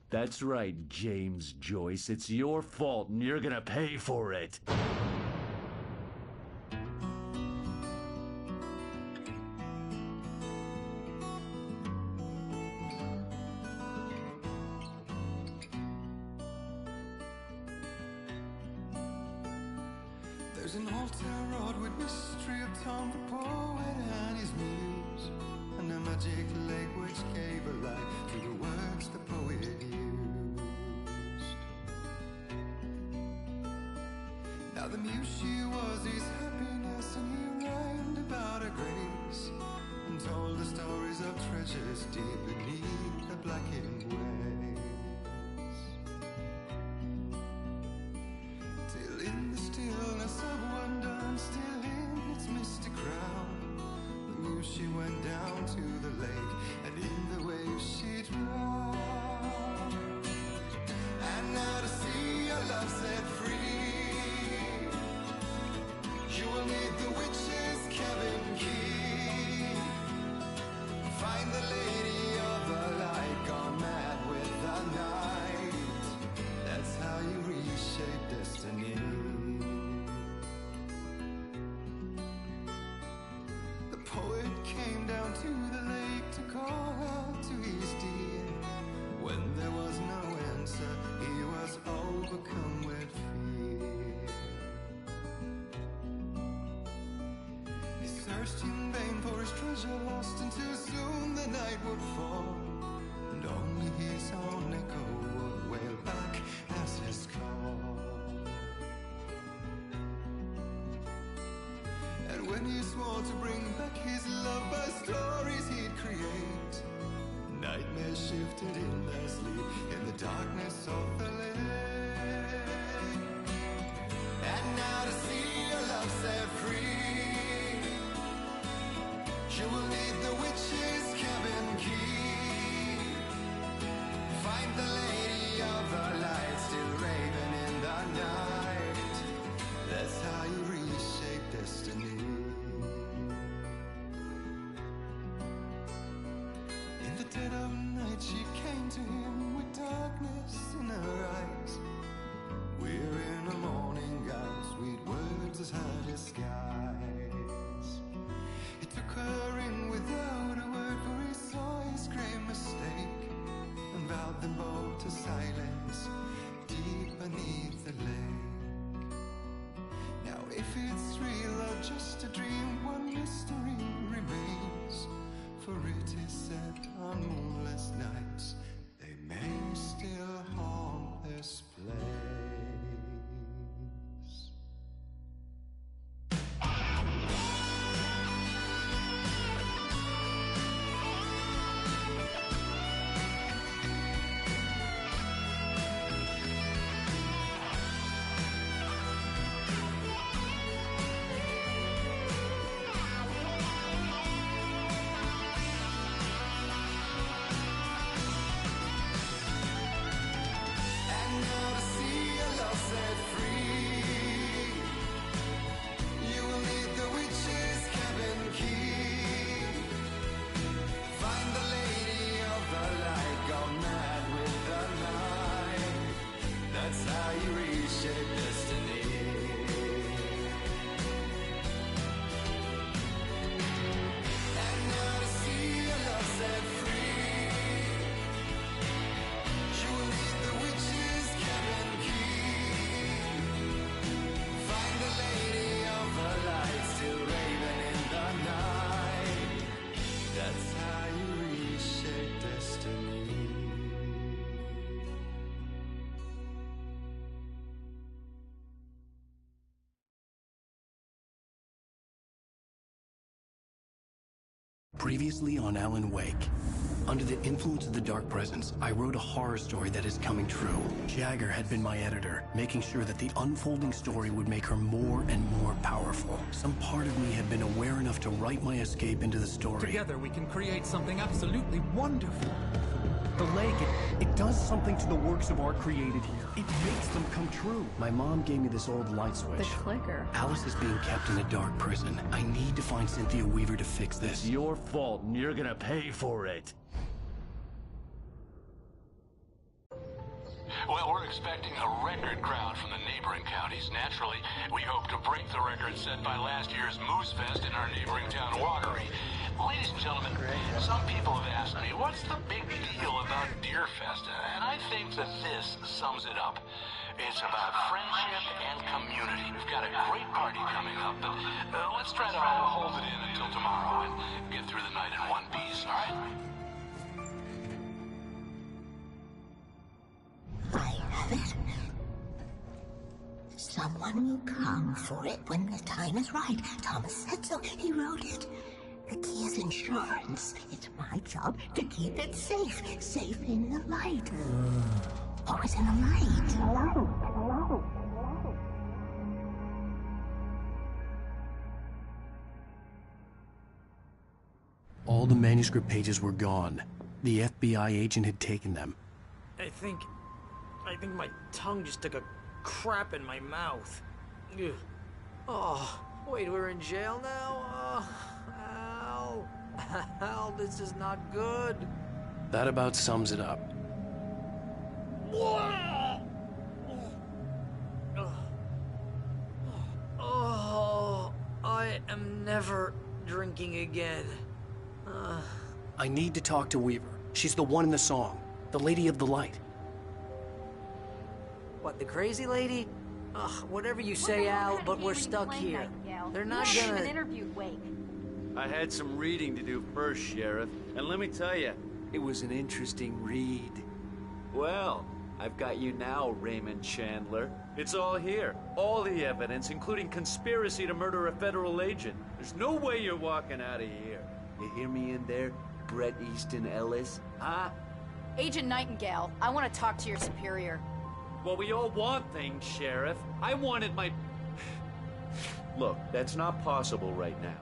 That's right, James Joyce. It's your fault, and you're gonna pay for it. There's an altar wrought with mystery of Tom the poet and his muse, and a magic lake which gave a life to the words the poet used. Now the muse she was his happiness, and he rhymed about her grace, and told the stories of treasures deep beneath the blackened waves. Till in the stillness of wonder, and still in its mystic crown, the muse she went down to the lake, and in the waves she drowned. And now to see your love set free, you will need the witch's cabin key. Find the lady of the light, gone mad with the night. That's how you reshape destiny. The poet came down to the lake to call out to his dear. When there was no answer, he was overcome with fear. He searched in vain for his treasure lost, until soon the night would fall, and only his own echo would wail back as his call. And when he swore to bring back his love by stories he'd create, nightmares shifted in their sleep in the darkness of the lake. And now to see your love set free, you will need the witch's cabin key. Find the lady of the light, still raving in the night. That's how you reshape destiny. In the dead of night she came to him with darkness in her eyes. We're in a morning gown, sweet words as her disguise. He took her in without a word, for he saw his grave mistake, and vowed them both to silence deep beneath the lake. Now if it's real or just a dream, one mystery remains, for it is said on moonless nights they may still haunt this place. You will That's how you reshape destiny. Previously on Alan Wake. Under the influence of the Dark Presence, I wrote a horror story that is coming true. Jagger had been my editor, making sure that the unfolding story would make her more and more powerful. Some part of me had been aware enough to write my escape into the story. Together we can create something absolutely wonderful. The lake, it does something to the works of art created here. It makes them come true. My mom gave me this old light switch. The clicker. Alice is being kept in a dark prison. I need to find Cynthia Weaver to fix this. It's your fault, and you're gonna pay for it. Well, we're expecting a record crowd from the neighboring counties. Naturally, we hope to break the record set by last year's Moose Fest in our neighboring town, Watery. Ladies and gentlemen, some people have asked me, what's the big deal about Deer Fest? And I think that this sums it up. It's about friendship and community. We've got a great party coming up, but let's try to hold it in until tomorrow and get through the night in one piece, all right? I have it. Someone will come for it when the time is right. Thomas said so. He wrote it. The key is insurance. It's my job to keep it safe. Safe in the light. Always in the light. All the manuscript pages were gone. The FBI agent had taken them. I think my tongue just took a crap in my mouth. Ugh. Oh, wait, we're in jail now? Oh, Al, this is not good. That about sums it up. Oh, I am never drinking again. I need to talk to Weaver. She's the one in the song. The Lady of the Light. What, the crazy lady? Ugh, whatever you say, Al, but we're stuck here. They're not gonna... interviewed Wake. I had some reading to do first, Sheriff, and let me tell you, it was an interesting read. Well, I've got you now, Raymond Chandler. It's all here. All the evidence, including conspiracy to murder a federal agent. There's no way you're walking out of here. You hear me in there, Bret Easton Ellis? Huh? Agent Nightingale, I want to talk to your superior. Well, we all want things, Sheriff. I wanted my... Look, that's not possible right now.